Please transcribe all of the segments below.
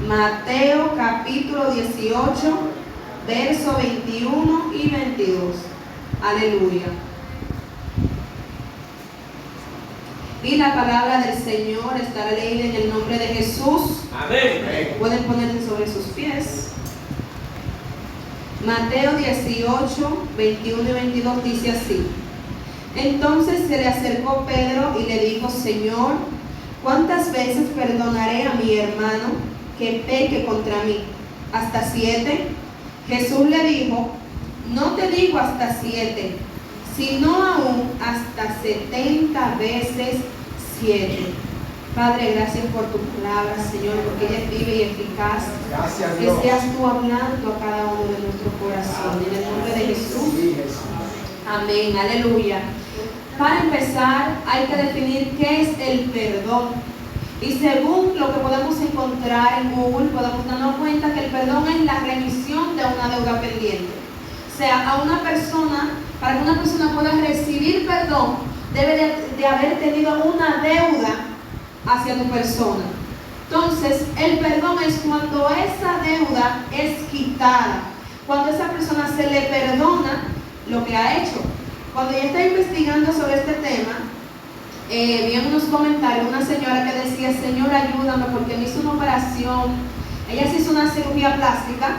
Mateo capítulo 18, verso 21 y 22. Aleluya. Y la palabra del Señor estará leída en el nombre de Jesús. Amén. Pueden ponerse sobre sus pies. Mateo 18, 21 y 22 dice así: Entonces se le acercó Pedro y le dijo: Señor, ¿cuántas veces perdonaré a mi hermano que peque contra mí? ¿Hasta 7? Jesús le dijo: No te digo hasta 7, sino aún hasta 70 veces 7. Padre, gracias por tu palabra, Señor, porque ella es viva y eficaz. Gracias, Que Dios. seas tú hablando a cada uno de nuestro corazón. En el nombre de Jesús. Sí, Jesús. Amén, aleluya. Para empezar, hay que definir qué es el perdón. Y según lo que podemos encontrar en Google, podemos darnos cuenta que el perdón es la remisión de una deuda pendiente. O sea, a una persona, para que una persona pueda recibir perdón, debe de haber tenido una deuda hacia tu persona. Entonces, el perdón es cuando esa deuda es quitada, cuando a esa persona se le perdona lo que ha hecho. Cuando yo estaba investigando sobre este tema, vi en unos comentarios una señora que decía: Señor, ayúdame porque me hizo una operación. Ella se hizo una cirugía plástica.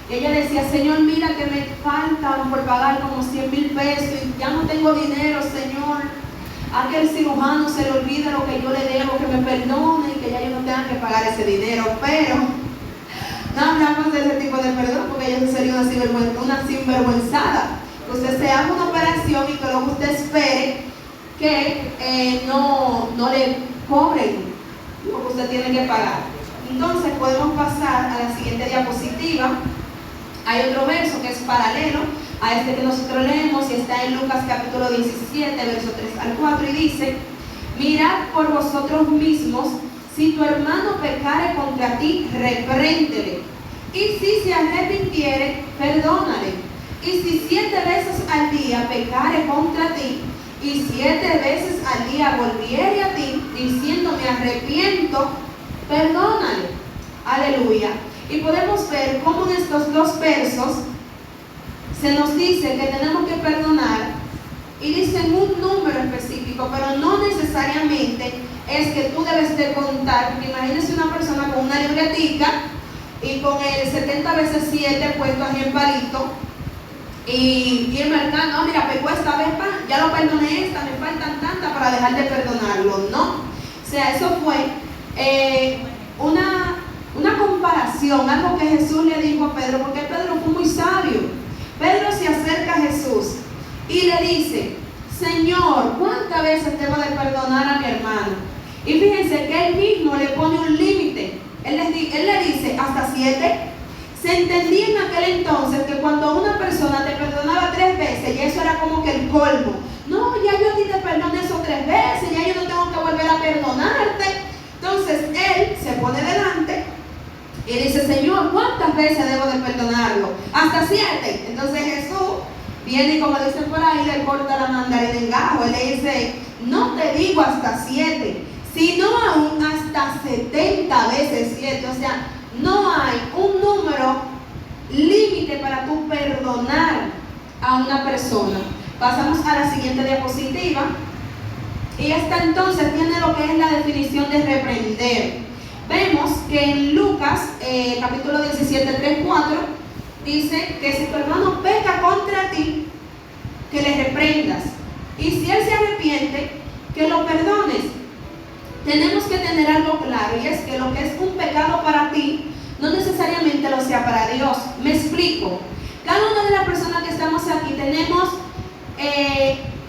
Y ella decía: Señor, mira que me faltan por pagar como 100,000 pesos y ya no tengo dinero, Señor. A que el cirujano se le olvide lo que yo le debo, que me perdone y que ya yo no tenga que pagar ese dinero. Pero no hablamos de ese tipo de perdón, porque eso sería una sinvergüenzada. Usted se haga una operación y que luego usted espere que no le cobren lo que usted tiene que pagar. Entonces podemos pasar a la siguiente diapositiva. Hay otro verso que es paralelo a este que nosotros leemos y está en Lucas capítulo 17, verso 3 al 4, y dice: Mirad por vosotros mismos, si tu hermano pecare contra ti, repréndele, y si se arrepintiere, perdónale. Y si 7 veces al día pecare contra ti, y 7 veces al día volviere a ti, diciendo: me arrepiento, perdónale. Aleluya. Y podemos ver cómo en estos dos versos se nos dice que tenemos que perdonar, y dicen un número específico, pero no necesariamente es que tú debes de contar, porque imagínese una persona con una libretica y con el 70 veces 7 puesto ahí en palito, y el mercado: no, mira, pecó esta vez, ya lo perdoné esta, me faltan tantas para dejar de perdonarlo. No, o sea, eso fue una comparación, algo que Jesús le dijo a Pedro, porque Pedro fue muy sabio. Pedro se acerca a Jesús y le dice: Señor, ¿cuántas veces debo de perdonar a mi hermano? Y fíjense que él mismo le pone un límite. Él le dice: hasta 7. Se entendía en aquel entonces que cuando una persona te perdonaba 3 veces, y eso era como que el colmo. No, ya yo a ti te perdoné eso 3 veces, ya yo no tengo que volver a perdonarte. Entonces él se pone delante y dice: Señor, ¿cuántas veces debo de perdonarlo? Hasta 7. Entonces Jesús viene y, como dicen por ahí, le corta la mandarina en gajo. Él le dice: no te digo hasta 7, sino aún hasta 70 veces 7. O sea, no hay un número límite para tú perdonar a una persona. Pasamos a la siguiente diapositiva. Y esta entonces tiene lo que es la definición de reprender. Vemos que en Lucas capítulo 17, 3, 4 dice que si tu hermano peca contra ti, que le reprendas, y si él se arrepiente, que lo perdones. Tenemos que tener algo claro, y es que lo que es un pecado para ti no necesariamente lo sea para Dios. Me explico. Cada una de las personas que estamos aquí tenemos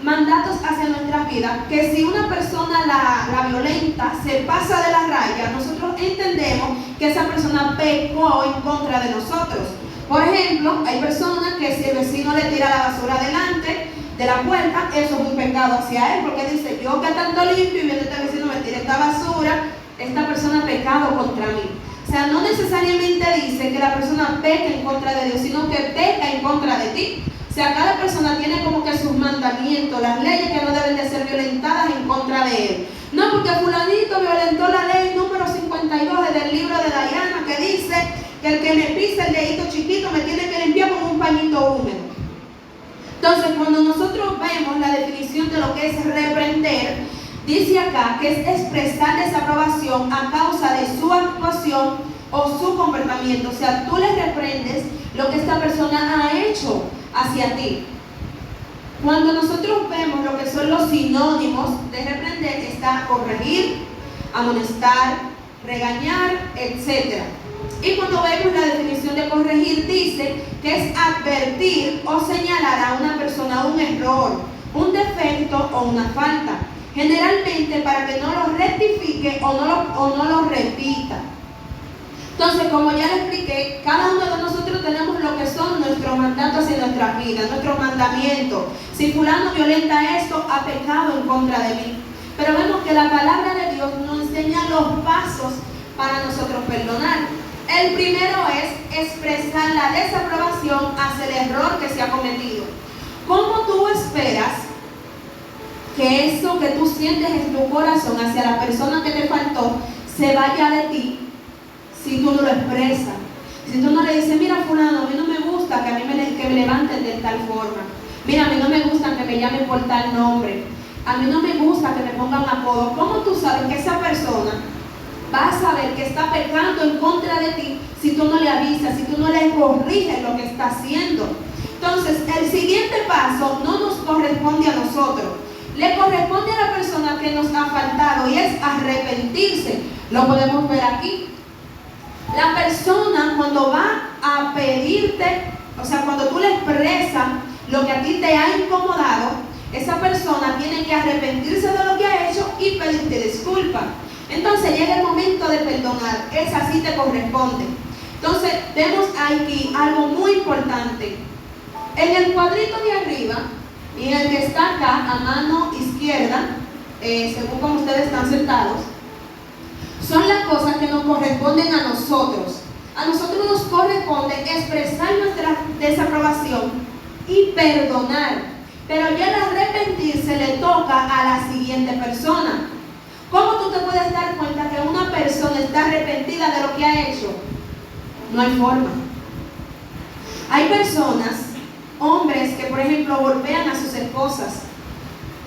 mandatos hacia nuestra vida, que si una persona la violenta, se pasa de la raya, nosotros entendemos que esa persona pecó en contra de nosotros. Por ejemplo, hay personas que si el vecino le tira la basura delante de la puerta, eso es un pecado hacia él, porque dice: yo que tanto limpio y viene este vecino me tira esta basura, esta persona ha pecado contra mí. O sea, no necesariamente dice que la persona peca en contra de Dios, sino que peca en contra de ti. O sea, cada persona tiene como que sus mandamientos, las leyes que no deben de ser violentadas en contra de él. No, porque fulanito violentó la ley número 52 del libro de Diana, que que el que me pisa el dedito chiquito me tiene que limpiar con un pañito húmedo. Entonces, cuando nosotros vemos la definición de lo que es reprender, dice acá que es expresar desaprobación a causa de su actuación o su comportamiento. O sea, tú le reprendes lo que esta persona ha hecho hacia ti. Cuando nosotros vemos lo que son los sinónimos de reprender, está corregir, amonestar, regañar, etc. Y cuando vemos la definición de corregir, dice que es advertir o señalar a una persona un error, un defecto o una falta, generalmente para que no lo rectifique o no lo repita. Entonces, como ya les expliqué, cada uno de nosotros tenemos lo que son nuestros mandatos en nuestra vida, nuestros mandamientos. Si fulano violenta esto, ha pecado en contra de mí. Pero vemos que la palabra de Dios nos enseña los pasos para nosotros perdonar. El primero es expresar la desaprobación hacia el error que se ha cometido. ¿Cómo tú esperas que eso que tú sientes en tu corazón hacia la persona que te faltó se vaya de ti si tú no lo expresas? Si tú no le dices, mira fulano, a mí no me gusta que me levanten de tal forma. Mira, a mí no me gusta que me llamen por tal nombre. A mí no me gusta que me pongan apodo. ¿Cómo tú sabes que esa persona va a saber que está pecando en contra de ti si tú no le avisas, si tú no le corriges lo que está haciendo? Entonces, el siguiente paso no nos corresponde a nosotros. Le corresponde a la persona que nos ha faltado y es arrepentirse. Lo podemos ver aquí. La persona cuando va a pedirte, o sea, cuando tú le expresas lo que a ti te ha incomodado, esa persona tiene que arrepentirse de lo que ha hecho y pedirte disculpas. Entonces llega el momento de perdonar. Esa sí te corresponde. Entonces vemos aquí algo muy importante. En el cuadrito de arriba y en el que está acá a mano izquierda, según como ustedes están sentados, son las cosas que nos corresponden a nosotros. A nosotros nos corresponde expresar nuestra desaprobación y perdonar. Pero ya el arrepentirse le toca a la siguiente persona. ¿Cómo tú te puedes dar cuenta que una persona está arrepentida de lo que ha hecho? No hay forma. Hay personas, hombres, que por ejemplo golpean a sus esposas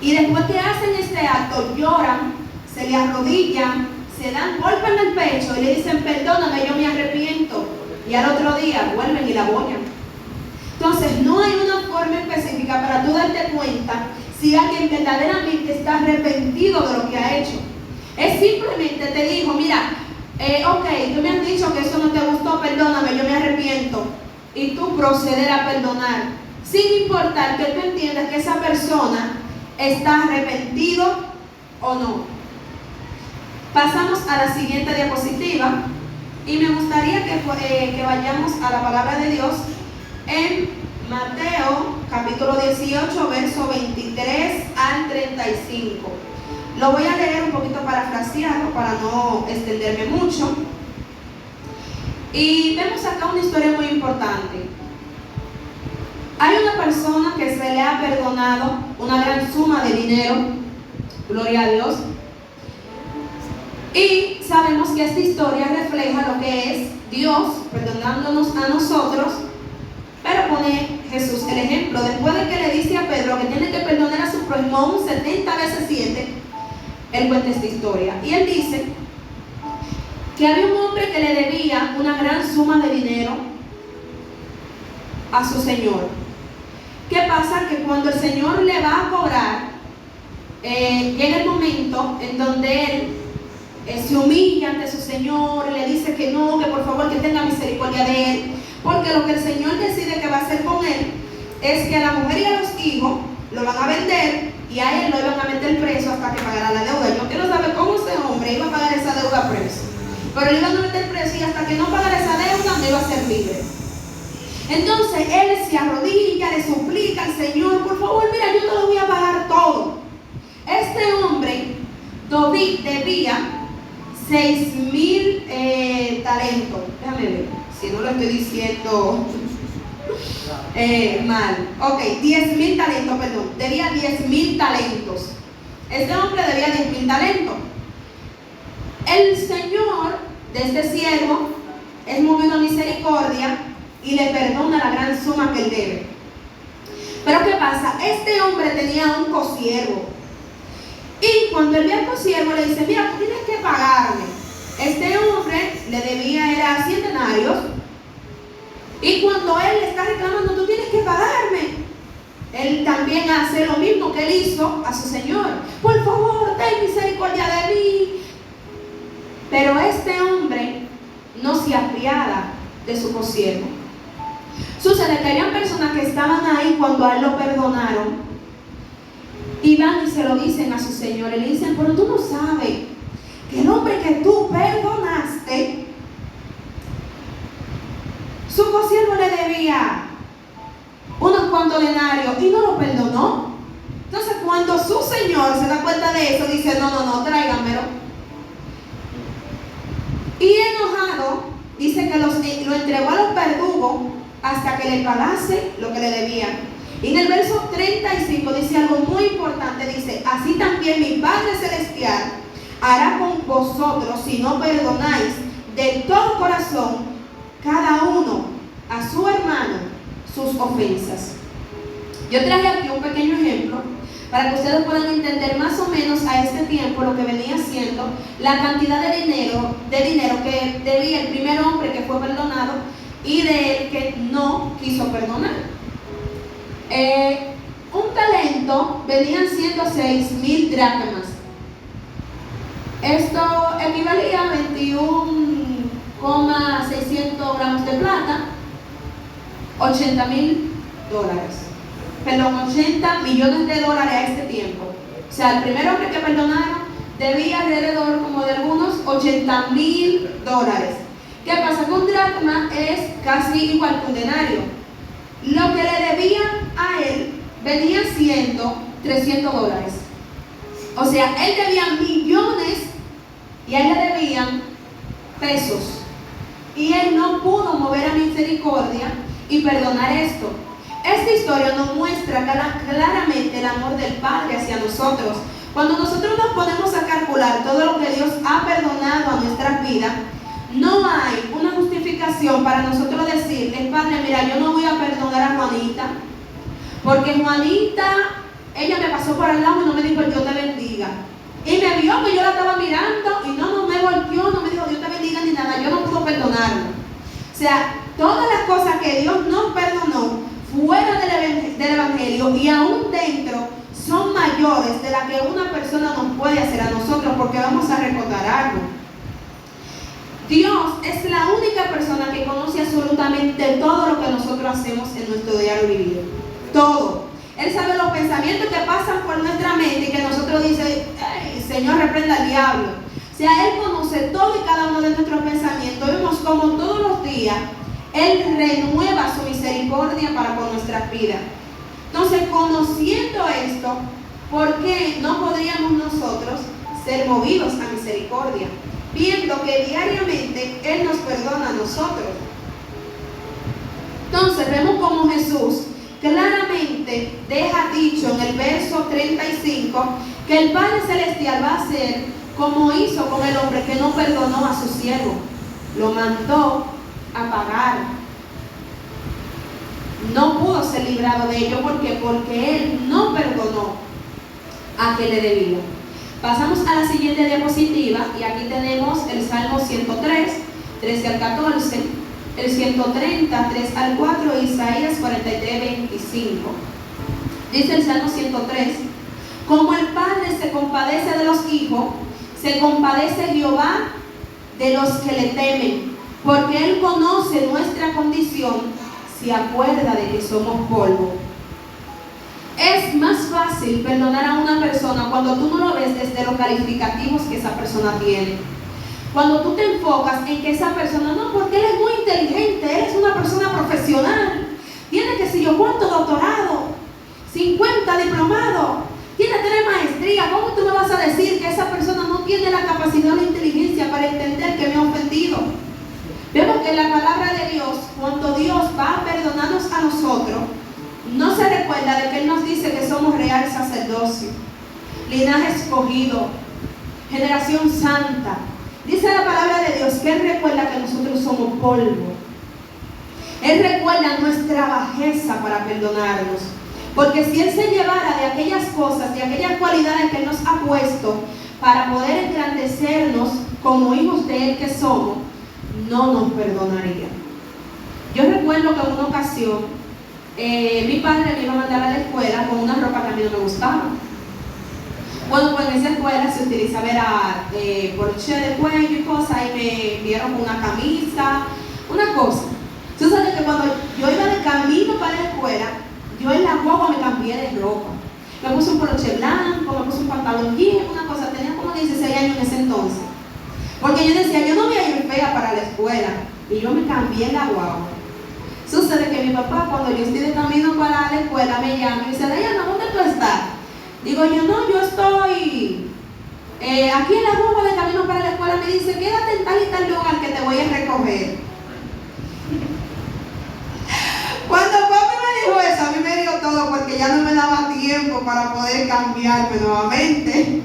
y después que hacen este acto lloran, se le arrodillan, se dan golpe en el pecho y le dicen perdóname, yo me arrepiento, y al otro día vuelven y la boñan. Entonces no hay una forma específica para tú darte cuenta si alguien verdaderamente está arrepentido de lo que ha hecho. Es simplemente te dijo, mira, ok, tú me has dicho que eso no te gustó, perdóname, yo me arrepiento. Y tú proceder a perdonar, sin importar que tú entiendas que esa persona está arrepentido o no. Pasamos a la siguiente diapositiva y me gustaría que vayamos a la palabra de Dios en Mateo capítulo 18, verso 23 al 35. Lo voy a leer un poquito parafraseado para no extenderme mucho. Y vemos acá una historia muy importante. Hay una persona que se le ha perdonado una gran suma de dinero, gloria a Dios. Y sabemos que esta historia refleja lo que es Dios perdonándonos a nosotros, pero pone Jesús el ejemplo. Después de que le dice a Pedro que tiene que perdonar a su prójimo aún 70 veces 7, él cuenta esta historia. Y él dice que había un hombre que le debía una gran suma de dinero a su señor. ¿Qué pasa? Que cuando el señor le va a cobrar, llega el momento en donde él se humilla ante su señor, le dice que no, que por favor que tenga misericordia de él, porque lo que el señor decide que va a hacer con él es que a la mujer y a los hijos lo van a vender y a él lo iban a meter preso hasta que pagara la deuda. Yo quiero saber cómo ese hombre iba a pagar esa deuda preso, pero le iban a meter preso y hasta que no pagara esa deuda no iba a ser libre. Entonces él se arrodilla, le suplica al Señor, por favor, mira, yo te lo voy a pagar todo. Este hombre debía 6,000 talentos. Déjame ver si no lo estoy diciendo mal. Ok, 10,000 talentos, perdón. Debía 10,000 talentos. Este hombre debía 10,000 talentos. El señor de este siervo es movido a misericordia y le perdona la gran suma que él debe. Pero ¿qué pasa? Este hombre tenía un consiervo. Y cuando él ve al consiervo le dice, mira, tú tienes que pagarme. Este hombre le debía, era 100 denarios. Y cuando él le está reclamando, tú tienes que pagarme, él también hace lo mismo que él hizo a su señor. Por favor, ten misericordia de mí. Pero este hombre no se apiada de su consiervo. Sucede que habían personas que estaban ahí cuando a él lo perdonaron y van y se lo dicen a su señor y le dicen, pero tú no sabes que el hombre que tú perdonaste, su consiervo le debía unos cuantos denarios y no lo perdonó. Entonces cuando su señor se da cuenta de eso, dice, no, tráiganmelo. Y enojado, dice que lo entregó a los verdugos hasta que le pagase lo que le debían. Y en el verso 35 dice algo muy importante, dice, así también mi Padre Celestial hará con vosotros si no perdonáis de todo corazón cada uno a su hermano sus ofensas. Yo traje aquí un pequeño ejemplo para que ustedes puedan entender más o menos a este tiempo lo que venía siendo la cantidad de dinero que debía el primer hombre que fue perdonado y de él que no quiso perdonar. Un talento venían siendo 6,000 dracmas. Esto equivalía a 21,600 gramos de plata, $80 millones de dólares a este tiempo. O sea, el primer hombre que perdonaron debía alrededor como de algunos $80,000. ¿Qué pasa? Que un dracma es casi igual que un denario. Lo que le debían a él venía siendo $300. O sea, él debía millones y a él le debían pesos. Y él no pudo mover a misericordia y perdonar esto. Esta historia nos muestra claramente el amor del Padre hacia nosotros. Cuando nosotros nos ponemos a calcular todo lo que Dios ha perdonado a nuestras vidas, no hay una justificación para nosotros decirle, Padre, mira, yo no voy a perdonar a Juanita, porque Juanita, ella me pasó por al lado y no me dijo Dios te bendiga. Y me vio que yo la estaba mirando y no me volteó, no me dijo Dios te bendiga ni nada, yo no puedo perdonarlo. O sea, todas las cosas que Dios nos perdonó fuera del Evangelio y aún dentro son mayores de las que una persona nos puede hacer a nosotros, porque vamos a recordar algo. Dios es la única persona que conoce absolutamente todo lo que nosotros hacemos en nuestro diario vivir. Todo. Él sabe los pensamientos que pasan por nuestra mente y que nosotros dice, Señor, reprenda al diablo. O sea, Él conoce todo y cada uno de nuestros pensamientos. Vemos como todos los días Él renueva su misericordia para con nuestras vidas. Entonces, conociendo esto, ¿por qué no podríamos nosotros ser movidos a misericordia? Viendo que diariamente Él nos perdona a nosotros. Entonces, vemos como Jesús claramente deja dicho en el verso 35 que el Padre Celestial va a hacer como hizo con el hombre que no perdonó a su siervo. Lo mandó a pagar. No pudo ser librado de ello. ¿Por qué? Porque él no perdonó a que le debía. Pasamos a la siguiente diapositiva y aquí tenemos el Salmo 103, 13 al 14, el 130, 3 al 4 y Isaías 43, 25. Dice el Salmo 103, como el Padre se compadece de los hijos, se compadece Jehová de los que le temen, porque Él conoce nuestra condición, se acuerda de que somos polvo. Es más fácil perdonar a una persona cuando tú no lo ves desde los calificativos que esa persona tiene. Cuando tú te enfocas en que esa persona, no, porque él es muy inteligente, él es una persona profesional, tiene que sé yo cuánto doctorado, 50 diplomados, tiene 3 maestrías. ¿Cómo tú me vas a decir que esa persona no tiene la capacidad o la inteligencia para entender que me ha ofendido? Vemos que en la palabra de Dios, cuando Dios va a perdonarnos a nosotros, no se recuerda de que Él nos dice que somos real sacerdocio, linaje escogido, generación santa. Dice la palabra de Dios que Él recuerda que nosotros somos polvo. Él recuerda nuestra bajeza para perdonarnos. Porque si Él se llevara de aquellas cosas, de aquellas cualidades que Él nos ha puesto para poder engrandecernos como hijos de Él que somos, no nos perdonaría. Yo recuerdo que en una ocasión mi padre me iba a mandar a la escuela con una ropa que a mí no me gustaba. Bueno, pues en esa escuela se utilizaba broche de cuello y cosas, y me dieron una camisa, una cosa. Tú sabes que cuando yo iba de camino para la escuela, yo en la guagua me cambié de ropa. Me puse un broche blanco, me puse un pantalón jean, una cosa, tenía como 16 años en ese entonces. Porque yo decía, yo no voy a ir fea para la escuela, y yo me cambié en la guagua. Sucede que mi papá, cuando yo estoy de camino para la escuela, me llama y dice, Dayana, ¿dónde tú estás? Digo yo, no, yo estoy aquí en la guagua de camino para la escuela. Me dice, quédate en tal y tal lugar que te voy a recoger. Cuando papi me dijo eso, a mí me dio todo porque ya no me daba tiempo para poder cambiarme nuevamente.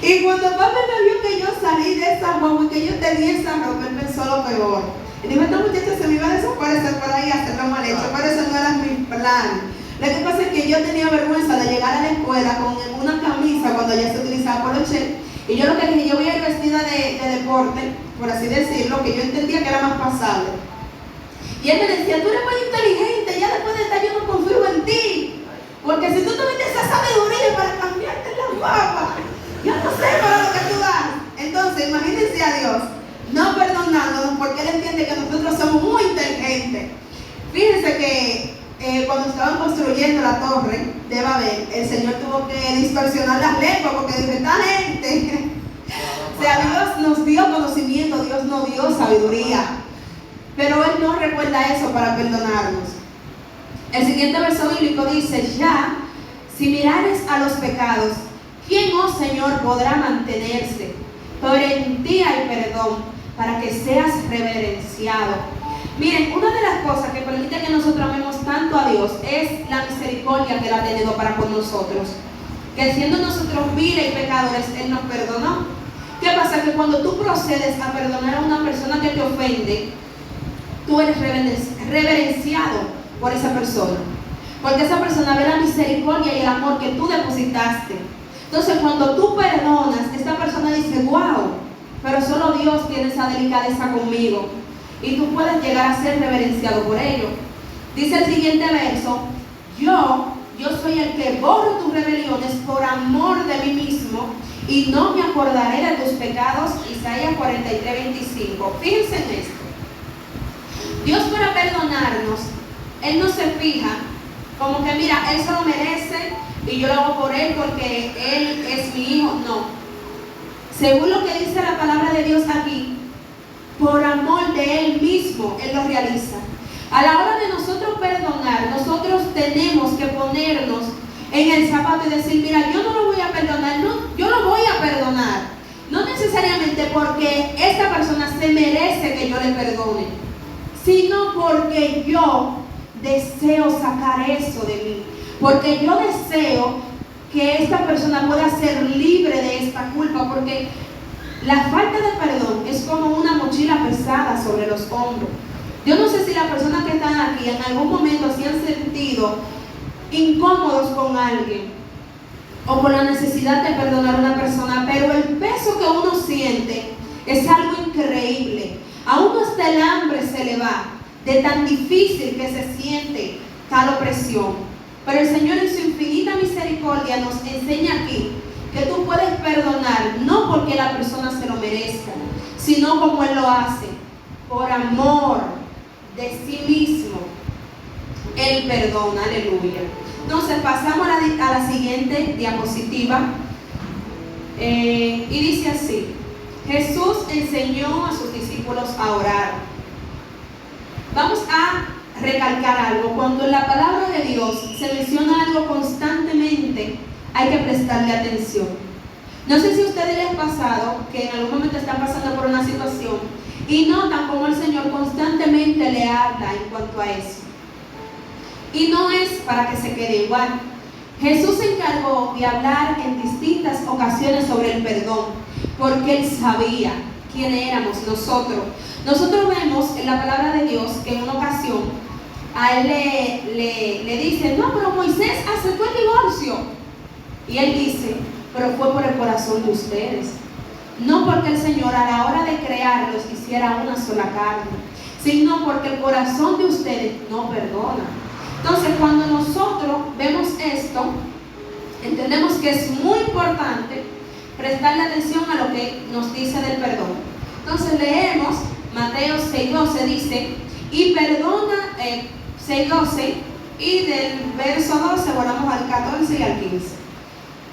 Y cuando papi me vio que yo salí de esa guagua y que yo tenía esa ropa, él pensó lo peor. Y dijo, esta muchacha se me iba a desaparecer por ahí a hacerlo mal hecho, pero eso no era mi plan. Lo que pasa es que yo tenía vergüenza de llegar a la escuela con una camisa cuando ya se utilizaba poloché. Y yo lo que dije, yo voy a ir vestida de deporte, por así decirlo, que yo entendía que era más pasable. Y él me decía, tú eres muy inteligente, ya después de estar yo no confío en ti. Porque si tú tuviste esa sabiduría para cambiarte la guapa, yo no sé para lo que tú das. Entonces, imagínense a Dios no perdonándonos porque Él entiende que nosotros somos muy inteligentes. Fíjense que cuando estaban construyendo la torre de Babel, el Señor tuvo que distorsionar las lenguas porque dijo, esta gente, o sea, Dios nos dio conocimiento, Dios nos dio sabiduría, pero Él no recuerda eso para perdonarnos. El siguiente verso bíblico dice, ya, si mirares a los pecados, ¿quién, oh Señor, podrá mantenerse? Pero en ti hay perdón, para que seas reverenciado. Miren, una de las cosas que permite que nosotros amemos tanto a Dios es la misericordia que Él ha tenido para con nosotros. Que siendo nosotros viles y pecadores, Él nos perdonó. ¿Qué pasa? Que cuando tú procedes a perdonar a una persona que te ofende, tú eres reverenciado por esa persona. Porque esa persona ve la misericordia y el amor que tú depositaste. Entonces, cuando tú perdonas, esta persona dice, wow, pero solo Dios tiene esa delicadeza conmigo. Y tú puedes llegar a ser reverenciado por ello. Dice el siguiente verso, yo soy el que borro tus rebeliones por amor de mí mismo y no me acordaré de tus pecados. Isaías 43:25. Fíjense en esto. Dios, para perdonarnos, Él no se fija como que mira, Él se lo merece y yo lo hago por Él porque Él es mi hijo. No. Según lo que dice la palabra de Dios aquí, por amor de Él mismo, Él lo realiza. A la hora de nosotros perdonar, nosotros tenemos que ponernos en el zapato y decir, mira, yo no lo voy a perdonar, no, yo lo voy a perdonar. No necesariamente porque esta persona se merece que yo le perdone, sino porque yo deseo sacar eso de mí. Porque yo deseo que esta persona pueda ser libre de esta culpa, porque la falta de perdón es como una mochila pesada sobre los hombros. Yo no sé si las personas que están aquí en algún momento se han sentido incómodos con alguien o con la necesidad de perdonar a una persona, pero el peso que uno siente es algo increíble. A uno hasta el hambre se le va de tan difícil que se siente tal opresión. Pero el Señor en su infinita misericordia nos enseña aquí que tú puedes perdonar no porque la persona se lo merezca, sino como Él lo hace, por amor de sí mismo. Él perdona, aleluya. Entonces pasamos a la siguiente diapositiva y dice así: Jesús enseñó a sus discípulos a orar. Vamos a recalcar algo. Cuando en la palabra de Dios se menciona algo constantemente, hay que prestarle atención. No sé si a ustedes les ha pasado que en algún momento están pasando por una situación y notan cómo el Señor constantemente le habla en cuanto a eso. Y no es para que se quede igual. Jesús se encargó de hablar en distintas ocasiones sobre el perdón, porque Él sabía quién éramos nosotros. Nosotros vemos en la palabra de Dios que en una ocasión a él le dice, no, pero Moisés aceptó el divorcio. Y él dice, pero fue por el corazón de ustedes. No porque el Señor a la hora de crearlos hiciera una sola carne, sino porque el corazón de ustedes no perdona. Entonces, cuando nosotros vemos esto, entendemos que es muy importante prestarle atención a lo que nos dice del perdón. Entonces leemos Mateo 6:12, dice, y perdona, 6:12, y del verso 12 volvamos al 14 y al 15.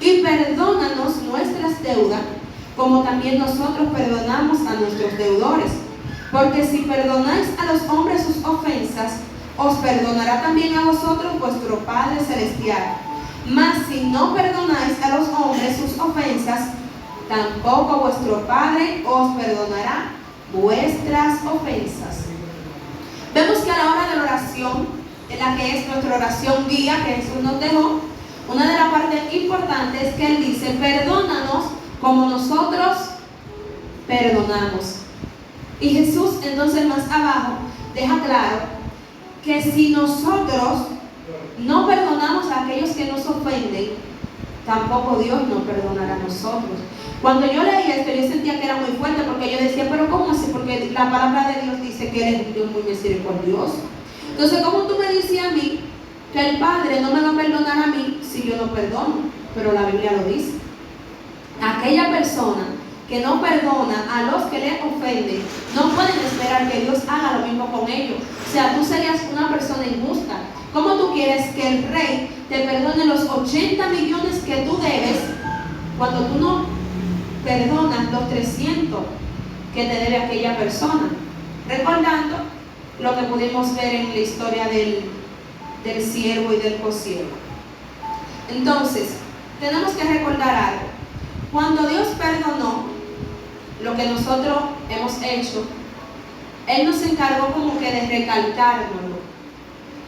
Y perdónanos nuestras deudas, como también nosotros perdonamos a nuestros deudores. Porque si perdonáis a los hombres sus ofensas, os perdonará también a vosotros vuestro Padre Celestial. Mas si no perdonáis a los hombres sus ofensas, tampoco vuestro Padre os perdonará vuestras ofensas. Vemos que a la hora de la oración, en la que es nuestra oración guía que Jesús nos dejó, una de las partes importantes es que Él dice, perdónanos como nosotros perdonamos. Y Jesús entonces más abajo deja claro que si nosotros no perdonamos a aquellos que nos ofenden, tampoco Dios nos perdonará a nosotros. Cuando yo leí esto, yo sentía que era muy fuerte, porque yo decía, pero ¿cómo así? Porque la palabra de Dios dice que Él es un Dios muy misericordioso. Entonces, ¿cómo tú me dices a mí que el Padre no me va a perdonar a mí si yo no perdono? Pero la Biblia lo dice. Aquella persona que no perdona a los que le ofenden, no pueden esperar que Dios haga lo mismo con ellos. O sea, tú serías una persona injusta. ¿Cómo tú quieres que el rey te perdone los 80 millones que tú debes cuando tú no perdonas los 300 que te debe aquella persona? Recordando lo que pudimos ver en la historia del siervo y del consiervo. Entonces, tenemos que recordar algo. Cuando Dios perdonó lo que nosotros hemos hecho, Él nos encargó como que de recalcárnoslo,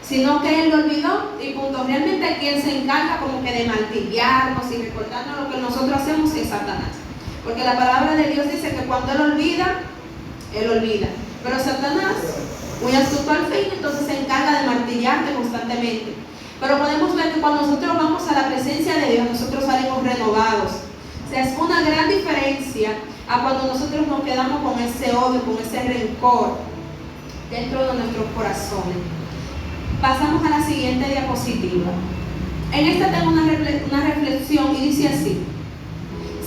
sino que Él lo olvidó y punto. Realmente quien se encarga como que de martillarnos y recordarnos lo que nosotros hacemos es Satanás, porque la palabra de Dios dice que cuando Él olvida, pero Satanás, muy astuto al fin, entonces se encarga de martillarte constantemente. Pero podemos ver que cuando nosotros vamos a la presencia de Dios, nosotros salimos renovados. O sea, es una gran diferencia a cuando nosotros nos quedamos con ese odio, con ese rencor dentro de nuestros corazones. Pasamos a la siguiente diapositiva. En esta tengo una reflexión y dice así: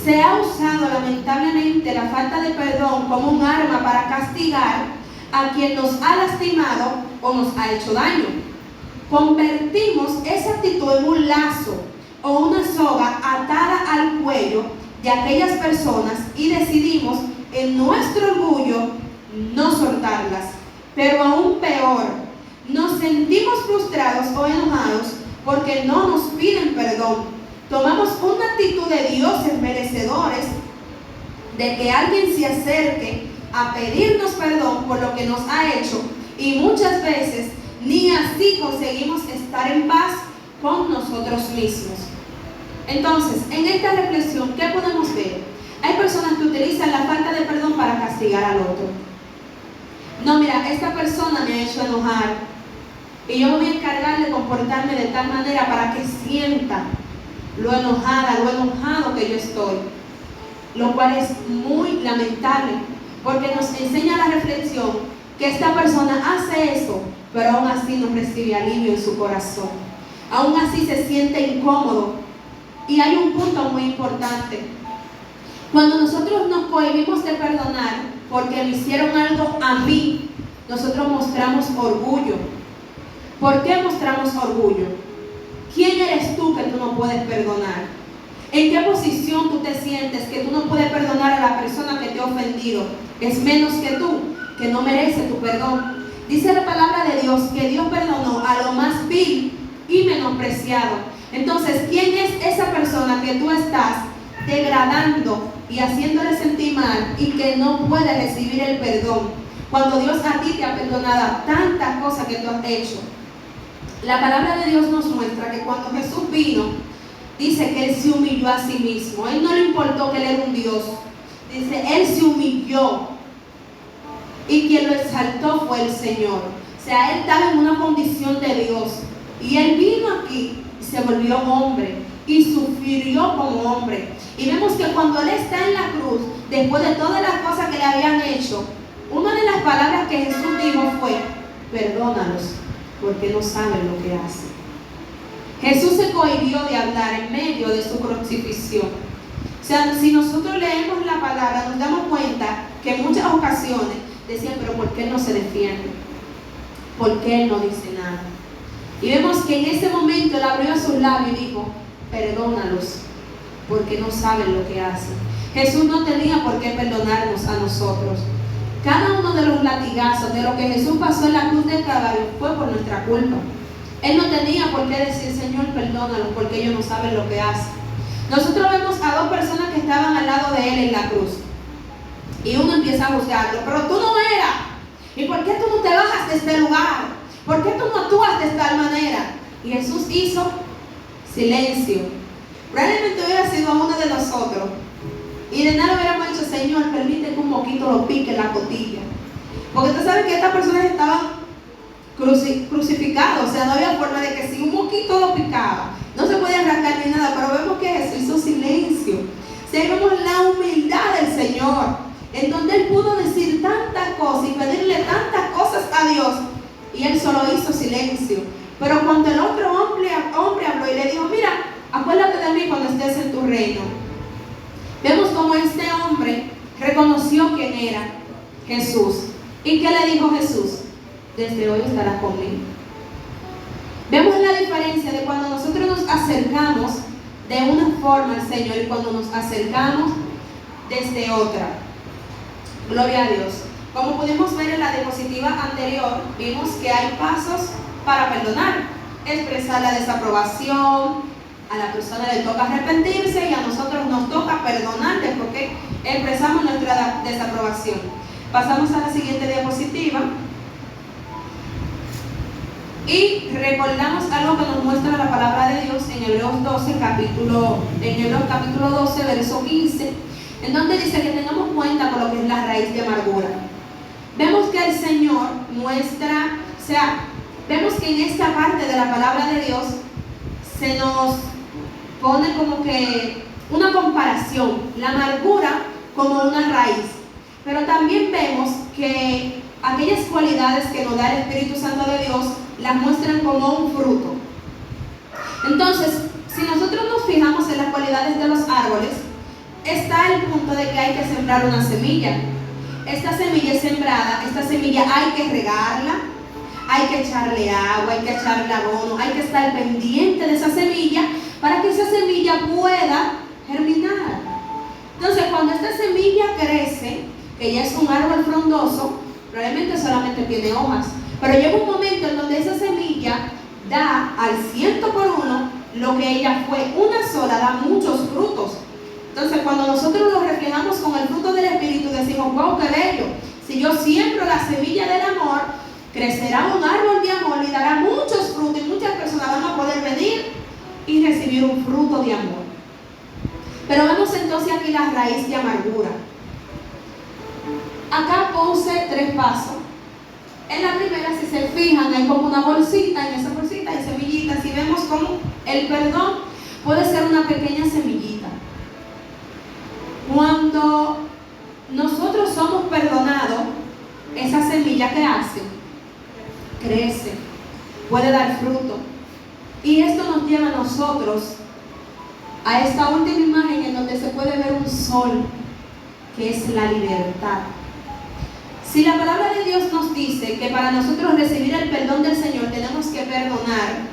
se ha usado lamentablemente la falta de perdón como un arma para castigar a quien nos ha lastimado o nos ha hecho daño. Convertimos esa actitud en un lazo o una soga atada al cuello de aquellas personas y decidimos en nuestro orgullo no soltarlas. Pero aún peor, nos sentimos frustrados o enojados porque no nos piden perdón. Tomamos una actitud de dioses merecedores de que alguien se acerque a pedirnos perdón por lo que nos ha hecho, y muchas veces ni así conseguimos estar en paz con nosotros mismos. Entonces, en esta reflexión, ¿qué podemos ver? Hay personas que utilizan la falta de perdón para castigar al otro. No, mira, esta persona me ha hecho enojar y yo me voy a encargar de comportarme de tal manera para que sienta lo enojado que yo estoy, lo cual es muy lamentable, porque nos enseña la reflexión que esta persona hace eso, pero aún así no recibe alivio en su corazón, aún así se siente incómodo. Y hay un punto muy importante: cuando nosotros nos cohibimos de perdonar porque me hicieron algo a mí, nosotros mostramos orgullo. ¿Por qué mostramos orgullo? ¿Quién eres tú que tú no puedes perdonar? ¿En qué posición tú te sientes que tú no puedes perdonar a la persona que te ha ofendido? Es menos que tú, que no merece tu perdón. Dice la palabra de Dios que Dios perdonó a lo más vil y menospreciado. Entonces, ¿quién es esa persona que tú estás degradando y haciéndole sentir mal y que no puede recibir el perdón, cuando Dios a ti te ha perdonado tantas cosas que tú has hecho? La palabra de Dios nos muestra que cuando Jesús vino, dice que Él se humilló a sí mismo. A Él no le importó que Él era un Dios, Dice, Él se humilló y quien lo exaltó fue el Señor. O sea, Él estaba en una condición de Dios y Él vino aquí y se volvió hombre y sufrió como hombre. Y vemos que cuando Él está en la cruz, después de todas las cosas que le habían hecho, una de las palabras que Jesús dijo fue: perdónalos, porque no saben lo que hacen. Jesús se cohibió de hablar en medio de su crucifixión. O sea, si nosotros leemos la palabra, nos damos cuenta que en muchas ocasiones decían, pero ¿por qué Él no se defiende? ¿Por qué Él no dice nada? Y vemos que en ese momento Él abrió sus labios y dijo: perdónalos, porque no saben lo que hacen. Jesús no tenía por qué perdonarnos a nosotros. Cada uno de los latigazos, de lo que Jesús pasó en la cruz del Calvario, fue por nuestra culpa. Él no tenía por qué decir: Señor, perdónalos, porque ellos no saben lo que hacen. Nosotros vemos a dos personas que estaban al lado de Él en la cruz, y uno empieza a juzgarlo: pero tú no eras, ¿y por qué tú no te bajas de este lugar? ¿Por qué tú no actúas de tal manera? Y Jesús hizo silencio. Probablemente hubiera sido uno de nosotros y de nada hubiéramos dicho: Señor, permite que un moquito lo pique en la costilla. Porque tú sabes que estas personas estaban crucificados, o sea, no había forma de que si un moquito lo picaba, no se podía arrancar ni nada. Pero vemos que Jesús hizo silencio. O sea, vemos la humildad del Señor, en donde Él pudo decir tantas cosas y pedirle tantas cosas a Dios, y Él solo hizo silencio. Pero cuando el otro hombre habló y le dijo: mira, acuérdate de mí cuando estés en tu reino, vemos como este hombre reconoció quién era Jesús. ¿Y qué le dijo Jesús? Desde hoy estarás conmigo. Vemos la diferencia de cuando nosotros nos acercamos de una forma al Señor y cuando nos acercamos desde otra. Gloria a Dios. Como pudimos ver en la diapositiva anterior, vimos que hay pasos para perdonar: expresar la desaprobación, a la persona le toca arrepentirse y a nosotros nos toca perdonarle porque expresamos nuestra desaprobación. Pasamos a la siguiente diapositiva y recordamos algo que nos muestra la palabra de Dios en Hebreos capítulo 12, verso 15, en donde dice que tengamos cuenta con lo que es la raíz de amargura. Vemos que el Señor muestra, o sea, vemos que en esta parte de la palabra de Dios se nos pone como que una comparación, la amargura como una raíz, pero también vemos que aquellas cualidades que nos da el Espíritu Santo de Dios las muestran como un fruto. Entonces, si nosotros nos fijamos en las cualidades de los árboles, está el punto de que hay que sembrar una semilla. Esta semilla es sembrada, esta semilla hay que regarla, hay que echarle agua, hay que echarle abono, hay que estar pendiente de esa semilla para que esa semilla pueda germinar. Entonces, cuando esta semilla crece, que ya es un árbol frondoso, probablemente solamente tiene hojas, pero llega un momento en donde esa semilla da al 100% lo que ella fue, una sola, da muchos frutos. Entonces, cuando nosotros lo reflejamos con el fruto del Espíritu, decimos: wow, qué bello. Si yo siembro la semilla del amor, crecerá un árbol de amor y dará muchos frutos, y muchas personas van a poder venir y recibir un fruto de amor. Pero vemos entonces aquí la raíz de amargura. Acá puse 3 pasos. En la primera, si se fijan, hay como una bolsita, en esa bolsita hay semillitas, y vemos como el perdón puede ser una pequeña semillita. Cuando nosotros somos perdonados, esa semilla que hace, crece, puede dar fruto. Y esto nos lleva a nosotros a esta última imagen en donde se puede ver un sol, que es la libertad. Si la palabra de Dios nos dice que para nosotros recibir el perdón del Señor tenemos que perdonar,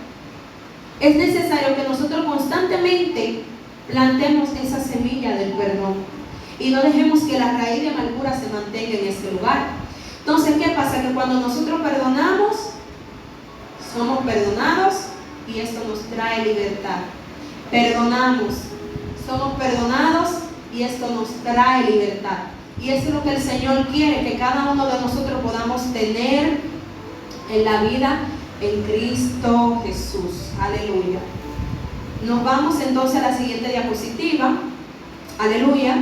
es necesario que nosotros constantemente plantemos esa semilla del perdón y no dejemos que la raíz de amargura se mantenga en ese lugar. Entonces, ¿qué pasa? Que cuando nosotros perdonamos, somos perdonados y esto nos trae libertad. Perdonamos, somos perdonados y esto nos trae libertad. Y eso es lo que el Señor quiere, que cada uno de nosotros podamos tener en la vida en Cristo Jesús. Aleluya. Nos vamos entonces a la siguiente diapositiva. Aleluya.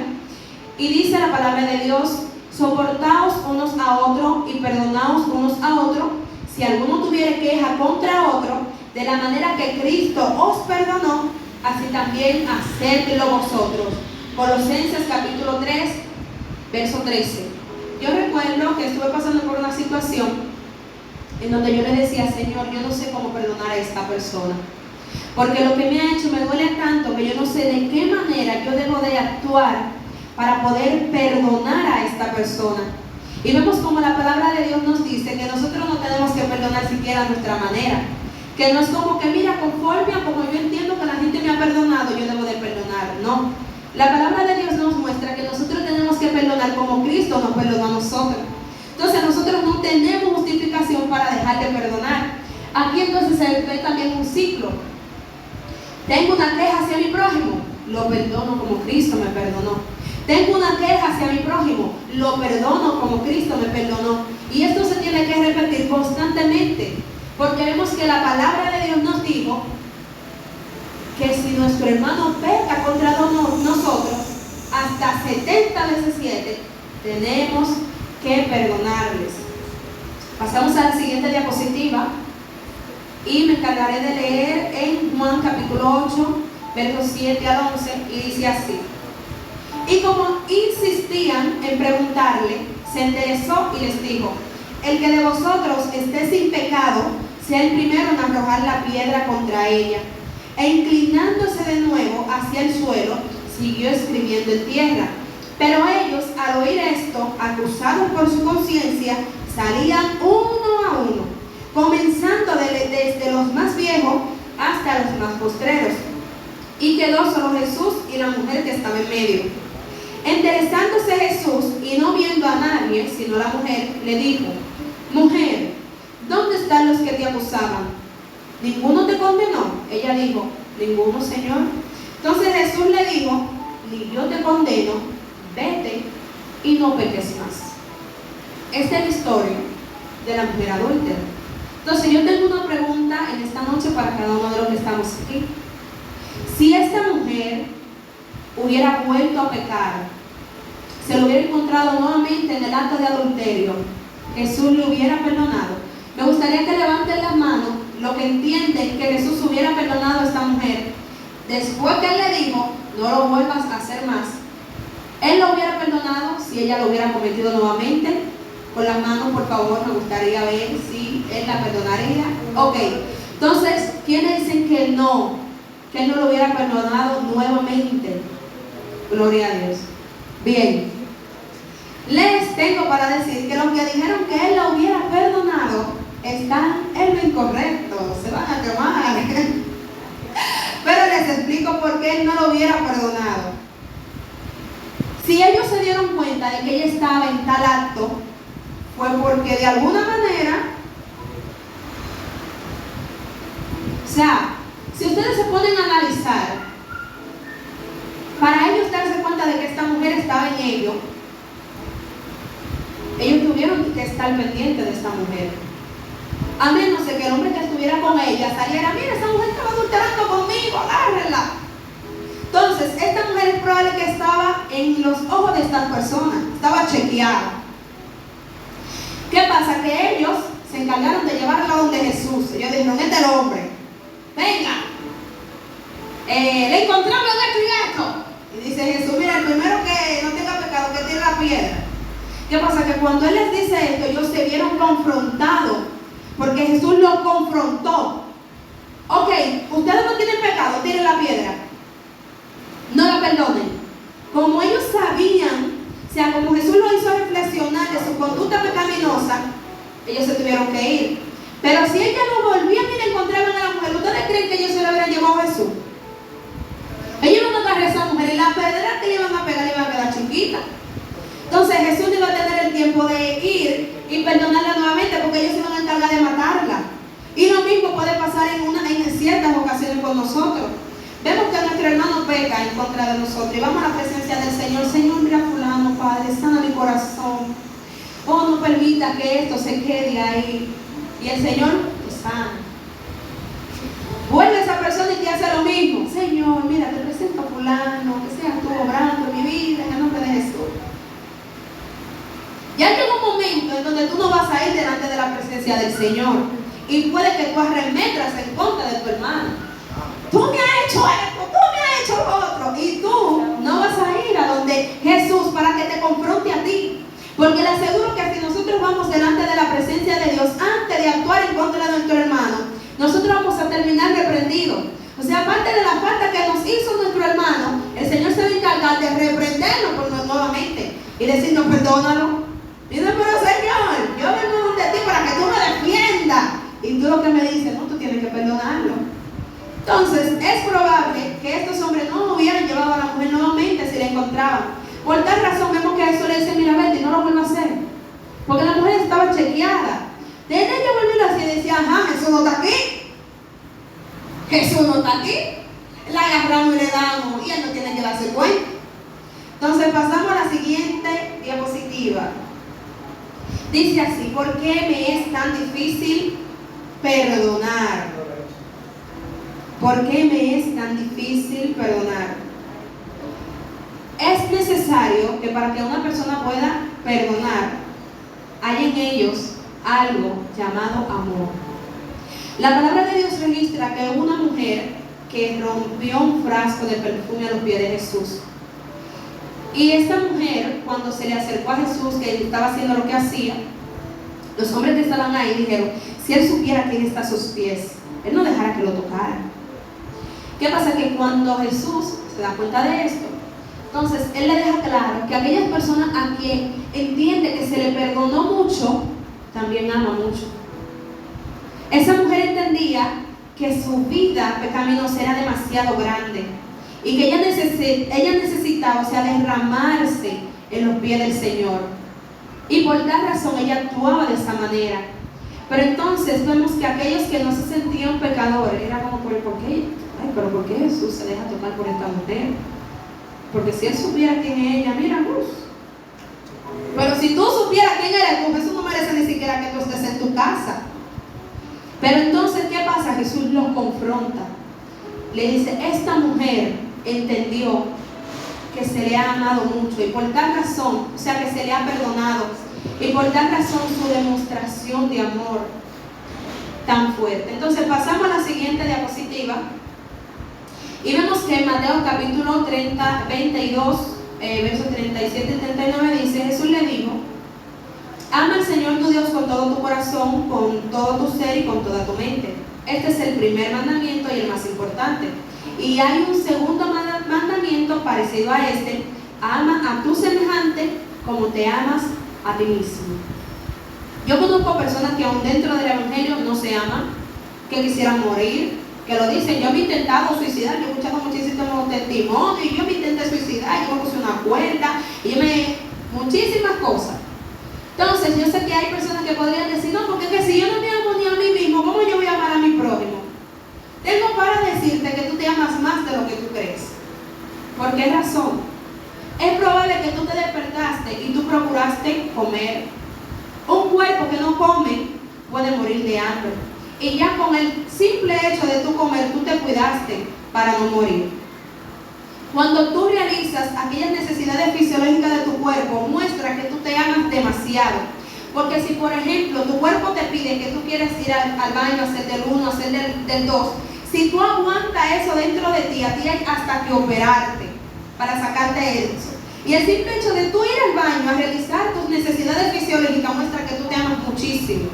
Y dice la palabra de Dios: soportaos unos a otros y perdonaos unos a otros, si alguno tuviere queja contra otro, de la manera que Cristo os perdonó, así también hacedlo vosotros. Colosenses capítulo 3, verso 13. Yo recuerdo que estuve pasando por una situación en donde yo le decía: Señor, yo no sé cómo perdonar a esta persona, porque lo que me ha hecho me duele tanto que yo no sé de qué manera yo debo de actuar para poder perdonar a esta persona. Y vemos como la palabra de Dios nos dice que nosotros no tenemos que perdonar siquiera a nuestra manera, que no es como que, mira, conforme a como yo entiendo que la gente me ha perdonado, yo debo de perdonar. No, la palabra de Dios nos muestra que nosotros tenemos que perdonar como Cristo nos perdonó a nosotros. Entonces nosotros no tenemos justificación para dejar de perdonar. Aquí entonces se ve también un ciclo. Tengo una queja hacia mi prójimo, lo perdono como Cristo me perdonó. Tengo una queja hacia mi prójimo, lo perdono como Cristo me perdonó. Y esto se tiene que repetir constantemente, porque vemos que la palabra de Dios nos dijo que si nuestro hermano peca contra nosotros, hasta 70 veces 7, tenemos que perdonarles. Pasamos a la siguiente diapositiva y me encargaré de leer en Juan capítulo 8, versos 7 al 11, y dice así: y como insistían en preguntarle, se enderezó y les dijo: el que de vosotros esté sin pecado, sea el primero en arrojar la piedra contra ella. E inclinándose de nuevo hacia el suelo, siguió escribiendo en tierra. Pero ellos, al oír esto, acusados por su conciencia, salían uno a uno, comenzando desde los más viejos hasta los más postreros. Y quedó solo Jesús y la mujer que estaba en medio. Enderezándose Jesús y no viendo a nadie sino a la mujer, le dijo: mujer, ¿dónde están los que te acusaban? ¿Ninguno te condenó? Ella dijo: ninguno, Señor. Entonces Jesús le dijo: ni yo te condeno, vete y no peques más. Esta es la historia de la mujer adúltera. Entonces yo tengo una pregunta en esta noche para cada uno de los que estamos aquí. Si esta mujer hubiera vuelto a pecar, se lo hubiera encontrado nuevamente en el acto de adulterio, Jesús le hubiera perdonado. Me gustaría que levanten las manos los que entienden que Jesús hubiera perdonado a esta mujer después que él le dijo: no lo vuelvas a hacer más. Él lo hubiera perdonado si ella lo hubiera cometido nuevamente. Con las manos, por favor, me gustaría ver si él la perdonaría. Ok, entonces, ¿quiénes dicen que no lo hubiera perdonado nuevamente? Gloria a Dios. Bien, les tengo para decir que los que dijeron que él la hubiera perdonado están en lo incorrecto, se van a quemar. Pero les explico por qué él no lo hubiera perdonado. Si ellos se dieron cuenta de que ella estaba en tal acto, fue porque de alguna manera, o sea, si ustedes se ponen a analizar, para ellos darse cuenta de que esta mujer estaba en ellos tuvieron que estar pendientes de esta mujer. A menos de que el hombre que estuviera con ella saliera: mira, esa mujer estaba adulterando conmigo, agárrenla. Entonces, esta mujer es probable que estaba en los ojos de estas personas, estaba chequeada. ¿Qué pasa? Que ellos se encargaron de llevarla donde Jesús. Ellos dijeron: este es el hombre, venga, le encontramos esto y esto. Y dice Jesús: mira, el primero que no tenga pecado, que tire la piedra. ¿Qué pasa? Que cuando él les dice esto, ellos se vieron confrontados, porque Jesús los confrontó. Ok, ustedes no tienen pecado, tiren la piedra, no la perdonen. Como ellos sabían, o sea, como Jesús lo hizo reflexionar de su conducta pecaminosa, ellos se tuvieron que ir. Pero si ellos no volvían y le encontraban a la mujer, ¿ustedes creen que ellos se lo hubieran llevado a Jesús? Ellos iban a agarrar a esa mujer y la piedra que le iban a pegar le iba a quedar chiquita. Entonces Jesús no iba a tener el tiempo de ir y perdonarla nuevamente, porque ellos se iban a encargar de matarla. Y lo mismo puede pasar en ciertas ocasiones con nosotros. Vemos que nuestro hermano peca en contra de nosotros y vamos a la presencia del Señor. Señor, mira a fulano, Padre, sana mi corazón. Oh, no permita que esto se quede ahí. Y el Señor te sana. Vuelve esa persona y te hace lo mismo. Señor, mira, te presento a fulano, que seas tú obrando en mi vida, en el nombre de Jesús. Ya llega un momento en donde tú no vas a ir delante de la presencia del Señor. Y puede que tú arremetras en contra de tu hermano. Tú me has hecho esto, tú me has hecho lo otro. Y tú no vas a ir a donde Jesús para que te confronte a ti. Porque le aseguro que si nosotros vamos delante de la presencia de Dios, antes de actuar en contra de nuestro hermano, nosotros vamos a terminar reprendidos. O sea, aparte de la falta que nos hizo nuestro hermano, el Señor se va a encargar de reprendernos nuevamente y decirnos, perdónalo. Y dice, pero Señor, yo vengo donde ti para que tú me defiendas. Y tú lo que me dices, no, tú tienes que perdonarlo. Entonces, es probable que estos hombres no hubieran llevado a la mujer nuevamente si la encontraban. Por tal razón, vemos que a eso le dice, mira, vete y no lo vuelva a hacer. Porque la mujer estaba chequeada. Desde ella volvió así y decía, ajá, Jesús no está aquí. Jesús no está aquí. La agarramos y le damos y él no tiene que darse cuenta. Entonces, pasamos a la siguiente diapositiva. Dice así, ¿por qué me es tan difícil perdonar? ¿Por qué me es tan difícil perdonar? Es necesario que para que una persona pueda perdonar, hay en ellos algo llamado amor. La palabra de Dios registra que hubo una mujer que rompió un frasco de perfume a los pies de Jesús. Y esta mujer, cuando se le acercó a Jesús, que él estaba haciendo lo que hacía, los hombres que estaban ahí dijeron, si él supiera quién está a sus pies, él no dejara que lo tocara. ¿Qué pasa? Que cuando Jesús se da cuenta de esto, entonces él le deja claro que aquellas personas a quien entiende que se le perdonó mucho, también ama mucho. Esa mujer entendía que su vida pecaminosa era demasiado grande y que ella necesitaba, o sea, derramarse en los pies del Señor. Y por tal razón ella actuaba de esa manera. Pero entonces vemos que aquellos que no se sentían pecadores, era como, ¿por qué? Ay, pero ¿por qué Jesús se deja tocar por esta mujer? Porque si él supiera quién es ella, mira, Luz. Pero si tú supieras quién eres tú, Jesús no merece ni siquiera que tú estés en tu casa. Pero entonces, ¿qué pasa? Jesús los confronta. Le dice, esta mujer entendió que se le ha amado mucho y por tal razón, o sea, que se le ha perdonado y por tal razón su demostración de amor tan fuerte. Entonces pasamos a la siguiente diapositiva y vemos que en Mateo capítulo 22, versos 37 y 39 dice, Jesús le dijo, ama al Señor tu Dios con todo tu corazón, con todo tu ser y con toda tu mente. Este es el primer mandamiento y el más importante. Y hay un segundo mandamiento parecido a este, ama a tu semejante como te amas a ti mismo. Yo conozco personas que aún dentro del Evangelio no se aman, que quisieran morir, que lo dicen, yo me he intentado suicidar, yo he escuchado muchísimos testimonios, y yo me intenté suicidar, yo me puse una cuerda, y muchísimas cosas. Entonces yo sé que hay personas que podrían decir, no, porque que si yo no me amo ni a mí mismo, ¿cómo yo voy a amar a mi prójimo? Tengo para decirte que tú te amas más de lo que tú crees. ¿Por qué razón? Es probable que tú te despertaste y tú procuraste comer. Un cuerpo que no come puede morir de hambre. Y ya con el simple hecho de tú comer, tú te cuidaste para no morir. Cuando tú realizas aquellas necesidades fisiológicas de tu cuerpo, muestra que tú te amas demasiado. Porque si, por ejemplo, tu cuerpo te pide que tú quieres ir al baño, hacer del 1, hacer del 2, si tú aguantas eso dentro de ti, a ti hay hasta que operarte para sacarte eso. Y el simple hecho de tú ir al baño a realizar tus necesidades fisiológicas muestra que tú te amas muchísimo.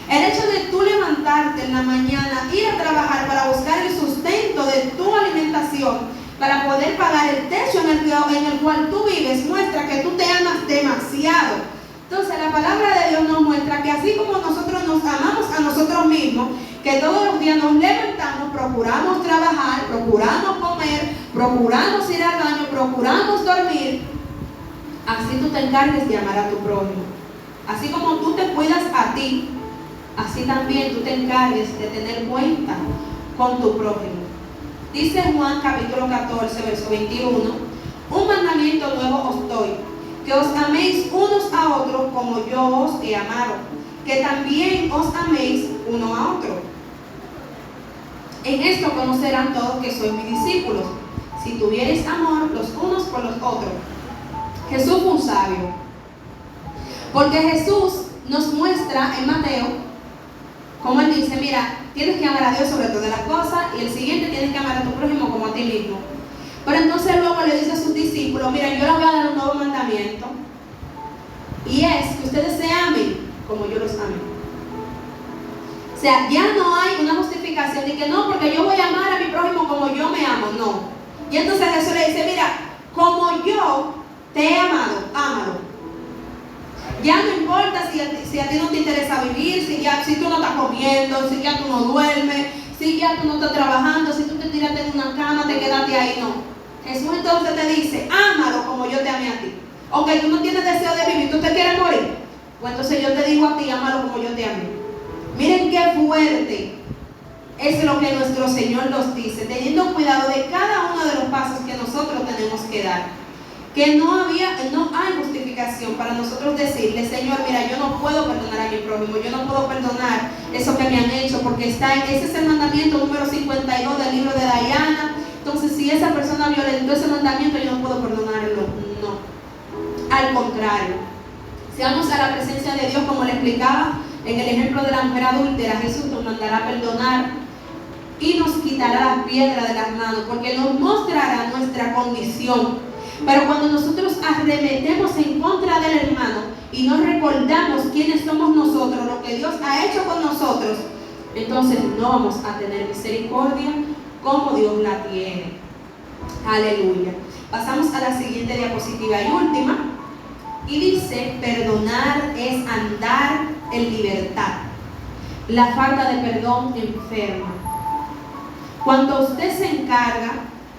El hecho de tú levantarte en la mañana, ir a trabajar para buscar el sustento de tu alimentación, para poder pagar el techo en el cual tú vives, muestra que tú te amas demasiado. Entonces la palabra de Dios nos muestra que así como nosotros nos amamos a nosotros mismos, que todos los días nos levantamos, procuramos trabajar, procuramos comer, procuramos ir al baño, procuramos dormir, así tú te encargues de amar a tu prójimo. Así como tú te cuidas a ti, así también tú te encargues de tener cuenta con tu prójimo. Dice Juan capítulo 14, verso 21, un mandamiento nuevo os doy, que os améis unos a otros como yo os he amado, que también os améis uno a otro. En esto conocerán todos que sois mis discípulos, si tuviereis amor los unos por los otros. Jesús fue un sabio, porque Jesús nos muestra en Mateo, como él dice, mira, tienes que amar a Dios sobre todas las cosas, y el siguiente, tienes que amar a tu prójimo como a ti mismo. Pero entonces luego le dice a sus discípulos, mira, yo les voy a dar un nuevo mandamiento, y es que ustedes se amen como yo los amé. O sea, ya no hay una justificación de que no, porque yo voy a amar a mi prójimo como yo me amo, no. Y entonces Jesús le dice, mira, como yo te he amado, ámalo. Ya no importa si a ti no te interesa vivir, si tú no estás comiendo, si ya tú no duermes, si ya tú no estás trabajando, si tú te tiraste en una cama, te quedaste ahí, no. Jesús entonces te dice, ámalo como yo te amé a ti. Ok, tú no tienes deseo de vivir, tú te quieres morir. Pues entonces yo te digo a ti, ámalo como yo te amé. Miren qué fuerte es lo que nuestro Señor nos dice, teniendo cuidado de cada uno de los pasos que nosotros tenemos que dar. Que no hay justificación para nosotros decirle, Señor, mira, yo no puedo perdonar a mi prójimo, yo no puedo perdonar eso que me han hecho, porque ese es el mandamiento número 52 del libro de Diana. Entonces, si esa persona violentó ese mandamiento, yo no puedo perdonarlo. No. Al contrario, si vamos a la presencia de Dios, como le explicaba en el ejemplo de la mujer adúltera, Jesús nos mandará a perdonar y nos quitará las piedras de las manos, porque nos mostrará nuestra condición. Pero cuando nosotros arremetemos en contra del hermano y no recordamos quiénes somos nosotros, lo que Dios ha hecho con nosotros, entonces no vamos a tener misericordia como Dios la tiene. Aleluya. Pasamos a la siguiente diapositiva y última. Y dice, perdonar es andar en libertad. La falta de perdón enferma. Cuando usted se encarga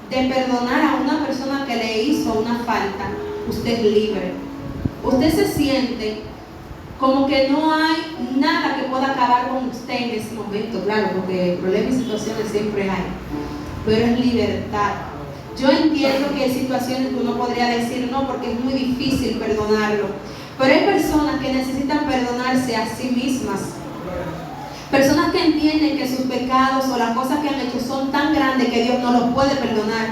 de perdonar a una persona que le hizo una falta, usted es libre. Usted se siente como que no hay nada que pueda acabar con usted en ese momento, claro, porque problemas y situaciones siempre hay, pero es libertad. Yo entiendo que hay situaciones que uno podría decir no, porque es muy difícil perdonarlo, pero hay personas que necesitan perdonarse a sí mismas. Personas que entienden que sus pecados o las cosas que han hecho son tan grandes que Dios no los puede perdonar.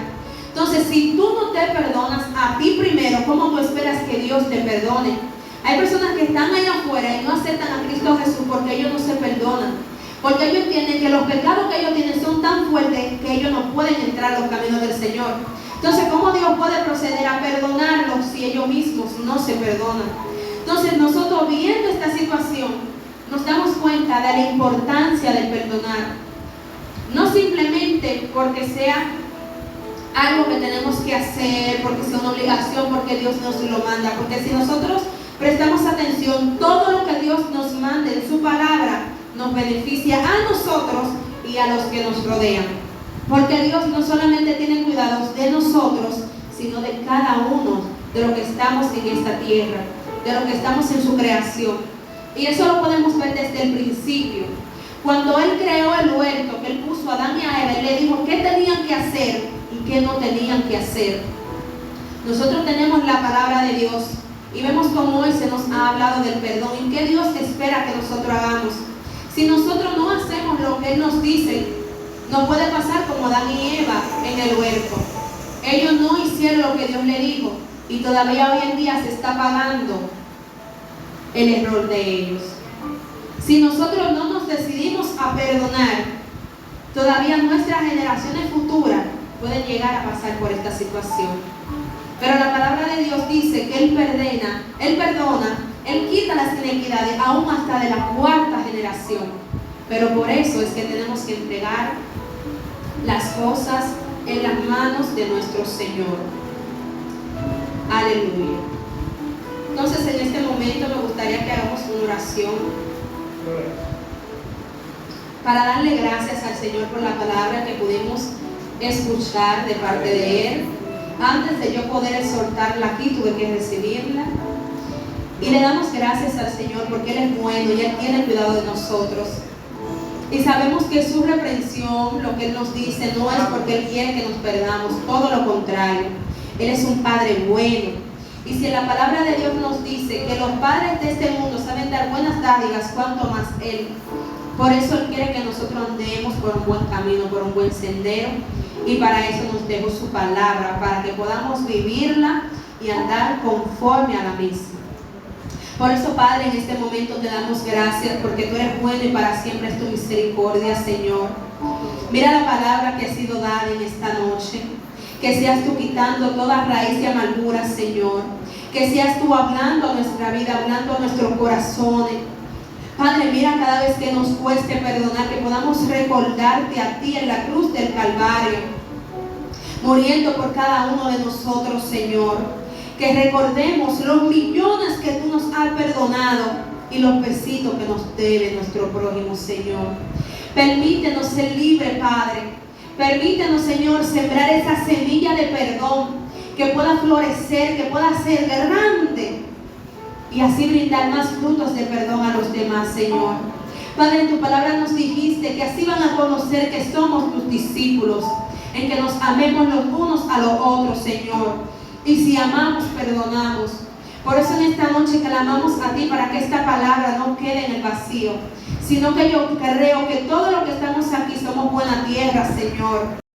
Entonces, si tú no te perdonas a ti primero, ¿cómo tú esperas que Dios te perdone? Hay personas que están allá afuera y no aceptan a Cristo Jesús porque ellos no se perdonan. Porque ellos entienden que los pecados que ellos tienen son tan fuertes que ellos no pueden entrar a los caminos del Señor. Entonces, ¿cómo Dios puede proceder a perdonarlos si ellos mismos no se perdonan? Entonces, nosotros viendo esta situación, nos damos cuenta de la importancia del perdonar. No simplemente porque sea algo que tenemos que hacer, porque sea una obligación, porque Dios nos lo manda. Porque si nosotros prestamos atención, todo lo que Dios nos mande en su palabra nos beneficia a nosotros y a los que nos rodean. Porque Dios no solamente tiene cuidado de nosotros, sino de cada uno de los que estamos en esta tierra, de los que estamos en su creación. Y eso lo podemos ver desde el principio. Cuando Él creó el huerto, que Él puso a Adán y a Eva, Él le dijo qué tenían que hacer y qué no tenían que hacer. Nosotros tenemos la palabra de Dios y vemos cómo hoy se nos ha hablado del perdón y qué Dios espera que nosotros hagamos. Si nosotros no hacemos lo que Él nos dice, nos puede pasar como Adán y Eva en el huerto. Ellos no hicieron lo que Dios le dijo y todavía hoy en día se está pagando el error de ellos. Si nosotros no nos decidimos a perdonar, todavía nuestras generaciones futuras pueden llegar a pasar por esta situación. Pero la palabra de Dios dice que Él perdona, Él quita las inequidades aún hasta de la cuarta generación. Pero por eso es que tenemos que entregar las cosas en las manos de nuestro Señor. Aleluya. Entonces, en este momento me gustaría que hagamos una oración para darle gracias al Señor por la palabra que pudimos escuchar de parte de Él. Antes de yo poder exhortarla aquí, tuve que recibirla. Y le damos gracias al Señor porque Él es bueno y Él tiene cuidado de nosotros. Y sabemos que su reprensión, lo que Él nos dice, no es porque Él quiere que nos perdamos, todo lo contrario. Él es un Padre bueno. Y si la palabra de Dios nos dice que los padres de este mundo saben dar buenas dádivas, cuanto más Él Por eso Él quiere que nosotros andemos por un buen camino, por un buen sendero. Y para eso nos dejó su palabra, para que podamos vivirla y andar conforme a la misma. Por eso, Padre, en este momento te damos gracias, porque tú eres bueno y para siempre es tu misericordia, Señor. Mira la palabra que ha sido dada en esta noche. Que seas tú quitando toda raíz de amargura, Señor. Que seas tú hablando a nuestra vida, hablando a nuestros corazones. Padre, mira cada vez que nos cueste perdonar, que podamos recordarte a ti en la cruz del Calvario, muriendo por cada uno de nosotros, Señor. Que recordemos los millones que tú nos has perdonado y los besitos que nos debe nuestro prójimo, Señor. Permítenos ser libres, Padre. Permítenos, Señor, sembrar esa semilla de perdón que pueda florecer, que pueda ser grande y así brindar más frutos de perdón a los demás, Señor. Padre, en tu palabra nos dijiste que así van a conocer que somos tus discípulos, en que nos amemos los unos a los otros, Señor. Y si amamos, perdonamos. Por eso en esta noche clamamos a ti para que esta palabra no quede en el vacío, sino que yo creo que todo lo que estamos aquí somos buena tierra, Señor.